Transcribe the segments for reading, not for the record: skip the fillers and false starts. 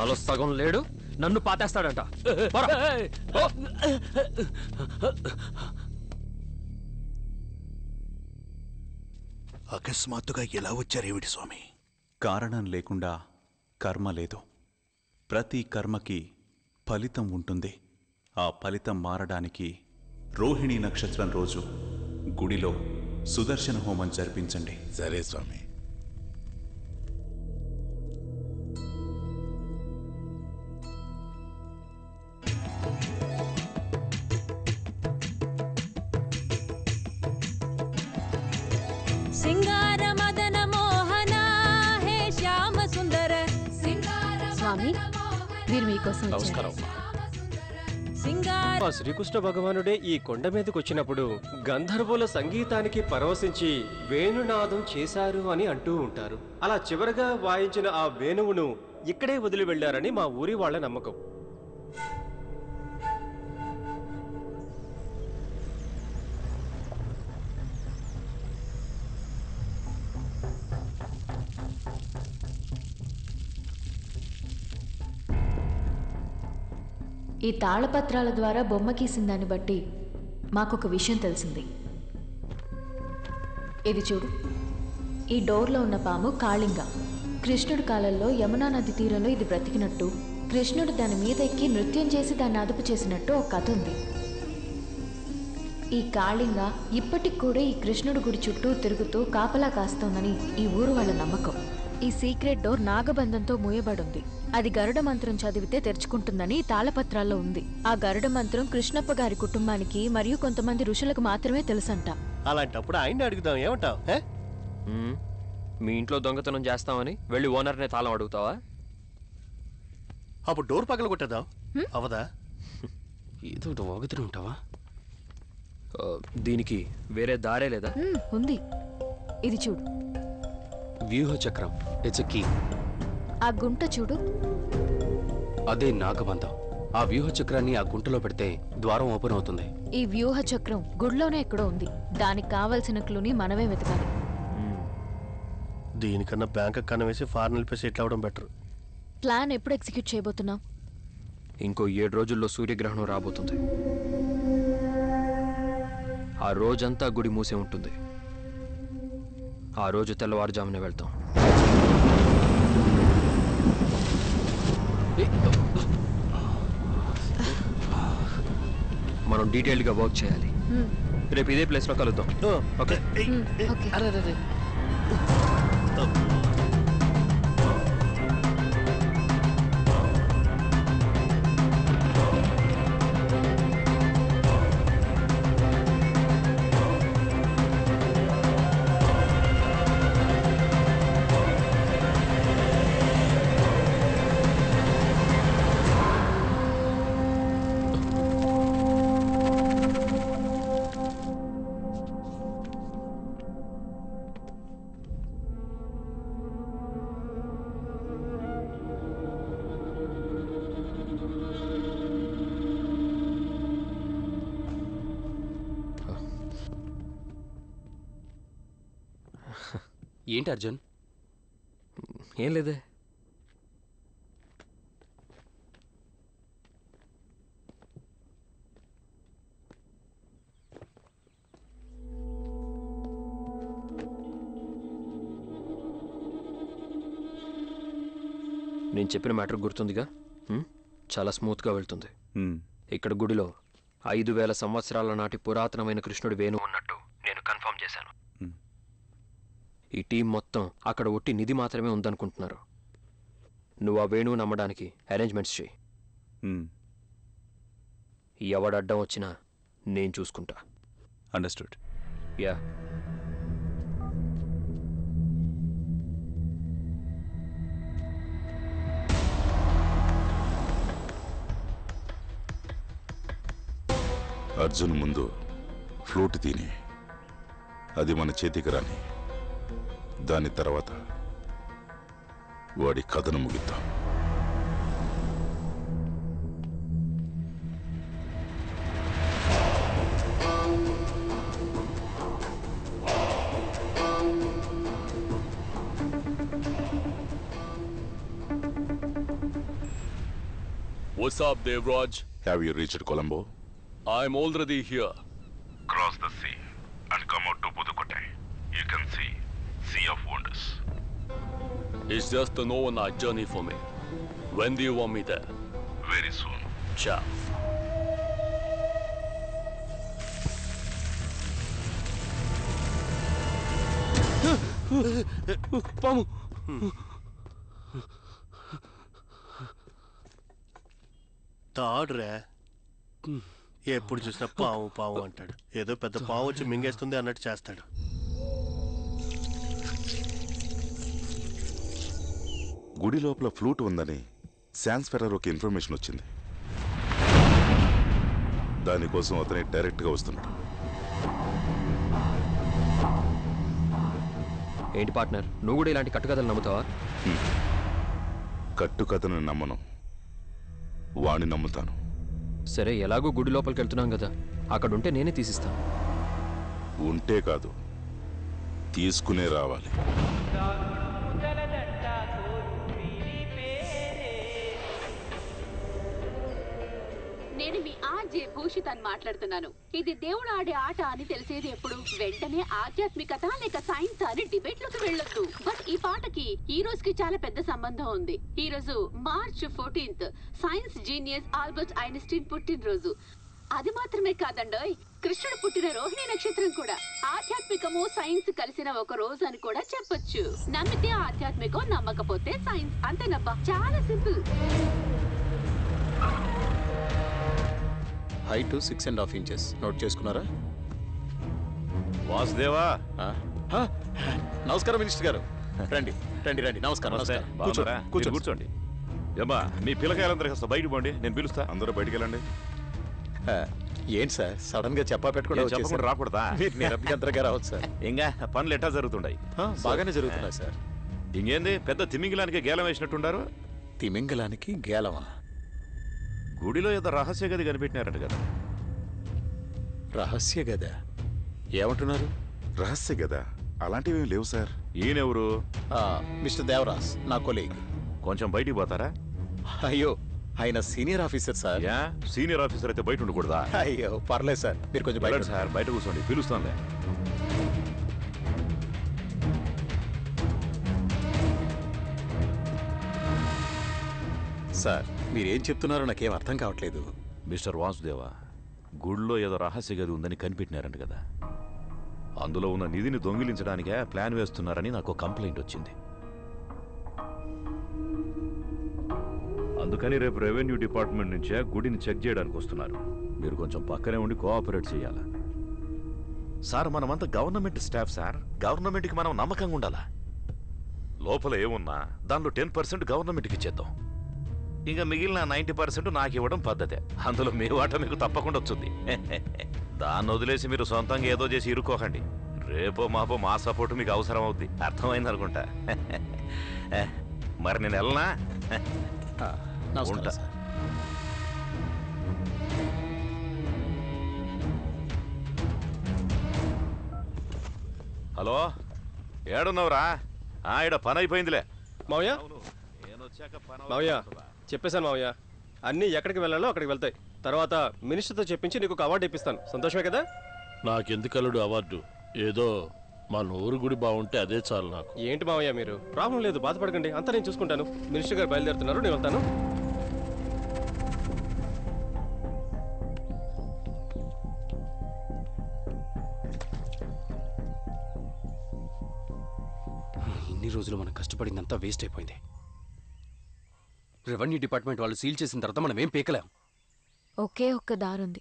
నాలో సగం లేడు, నన్ను పాతేస్తాడంట. అకస్మాత్తుగా ఎలా వచ్చారేమిటి స్వామి? కారణం లేకుండా కర్మ లేదు. ప్రతి కర్మకి ఫలితం ఉంటుంది. ఆ ఫలితం మారడానికి రోహిణీ నక్షత్రం రోజు గుడిలో సుదర్శన హోమం జరిపించండి. సరే స్వామి. సింగార మదన మోహన హే శ్యామ సుందర. స్వామి, వీరు మీకోసం నమస్కారం. శ్రీకృష్ణ భగవానుడే ఈ కొండ మీదకి వచ్చినప్పుడు గంధర్వుల సంగీతానికి పరవశించి వేణునాదం చేశారు అని అంటూ ఉంటారు. అలా చివరగా వాయించిన ఆ వేణువును ఇక్కడే వదిలి వెళ్లారని మా ఊరి వాళ్ళ నమ్మకం. ఈ తాళపత్రాల ద్వారా బొమ్మ గీసిన దాన్ని బట్టి మాకొక విషయం తెలిసింది. ఇది చూడు, ఈ డోర్లో ఉన్న పాము కాళింగ. కృష్ణుడి కాలంలో యమునా నది తీరంలో ఇది బ్రతికినట్టు, కృష్ణుడు దాని మీద ఎక్కి నృత్యం చేసి దాన్ని అదుపు చేసినట్టు ఒక కథ ఉంది. ఈ కాళింగ ఇప్పటికి కూడా ఈ కృష్ణుడి గుడి చుట్టూ తిరుగుతూ కాపలా కాస్తోందని ఈ ఊరు వాళ్ళ నమ్మకం. ఈ సీక్రెట్ డోర్ నాగబంధంతో మూయబడుంది. అది గరుడ మంత్రం చదివితే తెరుచుకుంటుందని తాళపత్రాల్లో ఉంది. ఆ గరుడ మంత్రం కృష్ణప్ప గారి కుటుంబానికి మరియు కొంతమంది ఋషులకు మాత్రమే తెలుసంట. అలాంటప్పుడు ఆయన్ని అడుగుదాం, ఏమంటావు? మీ ఇంట్లో దొంగతనం చేస్తామని వెళ్ళి ఓనర్నే తాళం అడుగుతావా? అప్పుడు డోర్ పగల కొట్టేద్దాం, అవదా? ఏదో వాగుతూ ఉంటావా? దీనికి వేరే దారే లేదా? ఉంది, ఇది చూడు. వ్యూహ చక్రం, ఇట్స్ ఎ కీ. ఆ గుంట చూడు, అదే నాగబంధం. ఆ వ్యూహ చక్రాన్ని ఆ గుంటలో పెడితే ద్వారం ఓపెన్ అవుతుంది. ఈ వ్యూహ చక్రం గుడిలోనే ఎక్కడో ఉంది. దానికి కావలసిన క్లూని మనమే వెతకాలి. దీనికన్నా బ్యాంక్ కన్నా వేసి ఫారెన్ వెళ్ళిపోయి సెటిల్ అవ్వడం బెటర్. ప్లాన్ ఎప్పుడు ఎగ్జిక్యూట్ చేయబోతున్నాం? ఇంకో 7 రోజుల్లో సూర్యగ్రహణం రాబోతుంది. ఆ రోజంతా గుడి మూసే ఉంటుంది. ఆ రోజు తెల్లవారుజామునే వెళ్తాం. మనం డీటెయిల్డ్గా వర్క్ చేయాలి. రేపు ఇదే ప్లేస్లో కలుద్దాం. ఓకే? ఓకే. ఏంటి అర్జున్? ఏం లేదే. నేను చెప్పిన మ్యాటర్ గుర్తుందిగా? చాలా స్మూత్గా వెళ్తుంది. ఇక్కడ గుడిలో 5000 సంవత్సరాల నాటి పురాతనమైన కృష్ణుడి వేణు ఉన్నట్టు నేను కన్ఫర్మ్ చేశాను. ఈ టీం మొత్తం అక్కడ ఒట్టి నిధి మాత్రమే ఉందనుకుంటున్నారు. నువ్వు ఆ వేణువు నమ్మడానికి అరేంజ్మెంట్స్ చేయి. ఎవడడ్డం వచ్చినా నేను చూసుకుంటా. అండర్స్టూడ్. యా. అర్జున్ ముందు ఫ్లూట్ తిని అది మన చేతికి రాని, దాని తర్వాత వాడి కథను ముగిద్దాం. What's up, Devraj? Have you reached Colombo? I'm already here. Cross the sea and come out to Pudukkottai. You can see Sea of Wonders. It's just an overnight journey for me. When do you want me there? Very soon. Ciao. పాము. తాడురా ఎప్పుడు చూసినా పావు పావు అంటాడు. ఏదో పెద్ద పావు వచ్చి మింగేస్తుంది అన్నట్టు చేస్తాడు. గుడి లోపల ఫ్లూట్ ఉందని శాన్స్ ఫెర్రర్కి ఇన్ఫర్మేషన్ వచ్చింది. దానికోసం అతనే డైరెక్ట్గా వస్తున్నాడు. ఏంటి పార్ట్నర్, నువ్వు కూడా ఇలాంటి కట్టుకథలు నమ్ముతావా? కట్టుకథను నమ్మను, వాణ్ణి నమ్ముతాను. సరే, ఎలాగో గుడి లోపలికి వెళ్తున్నాం కదా, అక్కడ ఉంటే నేనే తీసిస్తాను. ఉంటే కాదు, తీసుకునే రావాలి. నేను మీ ఆర్జే భూషిత్ అని మాట్లాడుతున్నాను. ఇది దేవుడు ఆడే ఆట అని తెలిసేది ఎప్పుడు? వెంటనే ఆధ్యాత్మికత లేక సైన్స్ అని డిబేట్ లోకి వెళ్ళొద్దు. బట్ ఈ పాటకి ఈ రోజుకి చాలా పెద్ద సంబంధం ఉంది. ఈ రోజు March 14th science genius Albert Einstein పుట్టినరోజు. అది మాత్రమే కాదండోయ్, కృష్ణుడు పుట్టిన రోహిణి నక్షత్రం కూడా. ఆధ్యాత్మికము సైన్స్ కలిసిన ఒక రోజు అని కూడా చెప్పొచ్చు. నమ్మితే ఆధ్యాత్మికం, నమ్మకపోతే సైన్స్. అంతేనబ్బా, చాలా సింపుల్. Height 6.5 inches. నోట్ చేసుకున్నారా? వాసుదేవా, నమస్కారం మినిస్టర్ గారు. రండి రండి రండి. నమస్కారం. కూర్చోండి. ఏమ్మా, మీ పిల్లకాయలందరూ కాస్త బయట పోండి, నేను పిలుస్తా. అందరూ బయటికి వెళ్ళండి. ఏంటి సార్ సడన్ గా చెప్పకుండా రాకూడదా? మీరు అభ్యంతరంగా రావచ్చు సార్. ఇంకా పనులు ఎట్టా జరుగుతుంటాయి? బాగానే జరుగుతున్నాయి సార్. ఇంకేంది, పెద్ద తిమింగిలానికి గేలం వేసినట్టుండారు. తిమింగలానికి గేలమా? గుడిలో ఏదో రహస్య గది కనిపెట్టినారట కదా. రహస్య గద ఏమంటున్నారు? రహస్య గదా? అలాంటివి ఏం లేవు సార్. ఈయనెవరు? మిస్టర్ దేవరాజ్, నా కొలీగ్. కొంచెం బయటికి పోతారా? అయ్యో, ఆయన senior officer sir. Senior officer అయితే బయట ఉండకూడదా? అయ్యో పర్లేదు సార్, మీరు కొంచెం బయట సార్. బయట కూర్చోండి, పిలుస్తానులే. సార్, మీరేం చెప్తున్నారో నాకేం అర్థం కావట్లేదు. మిస్టర్ వాసుదేవా, గుడిలో ఏదో రహస్య గది ఉందని కనిపెట్టినారంట కదా. అందులో ఉన్న నిధిని దొంగిలించడానికే ప్లాన్ వేస్తున్నారని నాకు కంప్లైంట్ వచ్చింది. అందుకని రేపు రెవెన్యూ డిపార్ట్మెంట్ నుంచే గుడిని చెక్ చేయడానికి వస్తున్నారు. మీరు కొంచెం పక్కనే ఉండి కోఆపరేట్ చేయాలా. సార్, మనమంతా గవర్నమెంట్ స్టాఫ్ సార్. గవర్నమెంట్కి మనం నమ్మకంగా ఉండాలా. లోపల ఏమున్నా దానిలో 10% గవర్నమెంట్కి ఇచ్చేద్దాం. ఇంకా మిగిలిన 90% నాకు ఇవ్వడం పద్ధతే. అందులో మీ వాట మీకు తప్పకుండా వచ్చింది. దాన్ని వదిలేసి మీరు సొంతంగా ఏదో చేసి ఇరుక్కోకండి. రేపో మాపో మా సపోర్ట్ మీకు అవసరం అవుద్ది. అర్థమైంది అనుకుంటా. మరి నేను వెళ్ళనా? ఉంటా. హలో, ఏడున్నావురా? ఈడ పని అయిపోయిందిలే. మావయ్య మావయ్య చెప్పేశాను మావయ్య, అన్నీ ఎక్కడికి వెళ్ళాలో అక్కడికి వెళ్తాయి. తర్వాత మినిస్టర్తో చెప్పించి నీకు ఒక అవార్డు ఇప్పిస్తాను. సంతోషమే కదా? నాకెందుకలుడు అవార్డు? ఏదో మన ఊరు గుడి బాగుంటే అదే చాలు నాకు. ఏంటి మావయ్య మీరు? ప్రాబ్లం లేదు, బాధపడకండి, అంతా నేను చూసుకుంటాను. మినిస్టర్ గారు బయలుదేరుతున్నారు, నేను వెళ్తాను. ఇన్ని రోజులు మనం కష్టపడిందంతా వేస్ట్ అయిపోయింది. రెవెన్యూ డిపార్ట్మెంట్ వాళ్ళు సీల్ చేసిన తర్వాత మనం ఏం పీకలేం. ఒకే ఒక్క దారుంది.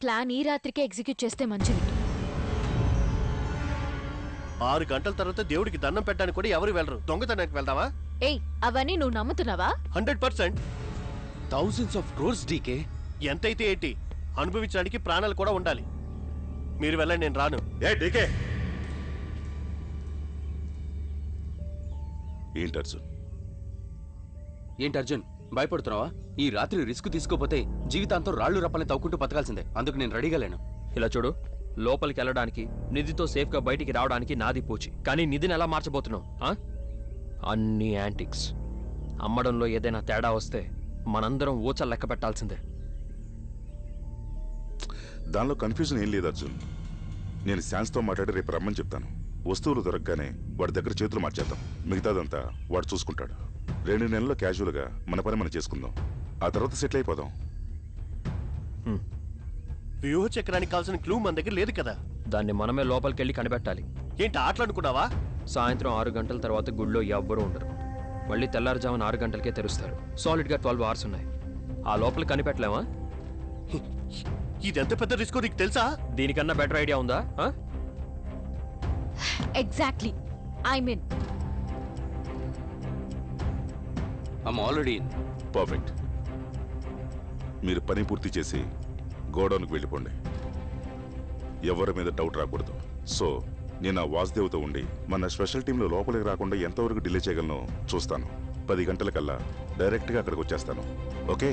ప్లాన్ ఈ రాత్రికే ఎగ్జిక్యూట్ చేస్తే మంచిది. 6 గంటల తర్వాత దేవుడికి దండం పెట్టడానికి కూడా ఎవరు వెళ్ళరు. దొంగతనానికి వెళ్దావా? ఏయ్, అవన్నీ నువ్వు నమ్ముతున్నావా? 100%. Thousands of crores DK. ఎంతైతే ఏంటి, అనుభవించడానికి ప్రాణాలు కూడా ఉండాలి. మీరు వెళ్ళండి, నేను రాను. ఏంటి అర్జున్? ఏంటి అర్జున్, భయపడుతున్నావా? ఈ రాత్రి రిస్క్ తీసుకోపోతే జీవితాంతం రాళ్లు రప్పని తవ్వుకుంటూ బతకాల్సిందే. అందుకు నేను రెడీగా లేను. ఇలా చూడు, లోపలికి వెళ్ళడానికి, నిధితో సేఫ్గా బయటికి రావడానికి నాది పూచి. కానీ నిధిని ఎలా మార్చబోతున్నావు? అన్ని యాంటిక్స్. అమ్మడంలో ఏదైనా తేడా వస్తే మనందరం ఊచ లెక్క పెట్టాల్సిందే. దానిలో కన్ఫ్యూజన్ ఏం లేదు అర్జున్. నేను శాన్స్తో మాట్లాడి రేపు రమ్మని చెప్తాను. వస్తువులు దొరకగానే వాడి దగ్గర చేతులు మార్చేద్దాం. మిగతాదంతా వాడు చూసుకుంటాడు. 2 నెలల్లో క్యాజువల్గా మన పని మనం చేసుకుందాం. ఆ తర్వాత సెటిల్ అయిపోదాం. వ్యూహ చక్రానికి కావాల్సిన క్లూ మన దగ్గర లేదు కదా. దాన్ని మనమే లోపలికెళ్ళి కనిపెట్టాలి. ఏంటి ఆటలాడుకున్నావా? సాయంత్రం 6 గంటల తర్వాత గుడిలో ఎవ్వరూ ఉండరు. మళ్ళీ తెల్లారుజామున 6 గంటలకే తెరుస్తారు. సాలిడ్గా 12 అవర్స్ ఉన్నాయి. ఆ లోపల కనిపెట్టలేమా? ఇదెంత పెద్ద రిస్క్ నీకు తెలుసా? దీనికన్నా బెటర్ ఐడియా ఉందా? Exactly. I mean I'm already perfect. మీరు పని పూర్తి చేసి గోడౌన్కి వెళ్ళిపోండి. ఎవరి మీద డౌట్ రాకూడదు. సో నేను ఆ వాసుదేవ్తో ఉండి మన స్పెషల్ టీంలో లోపలికి రాకుండా ఎంతవరకు డిలే చేయగలను చూస్తాను. 10 గంటలకల్లా డైరెక్ట్గా అక్కడికి వచ్చేస్తాను. ఓకే?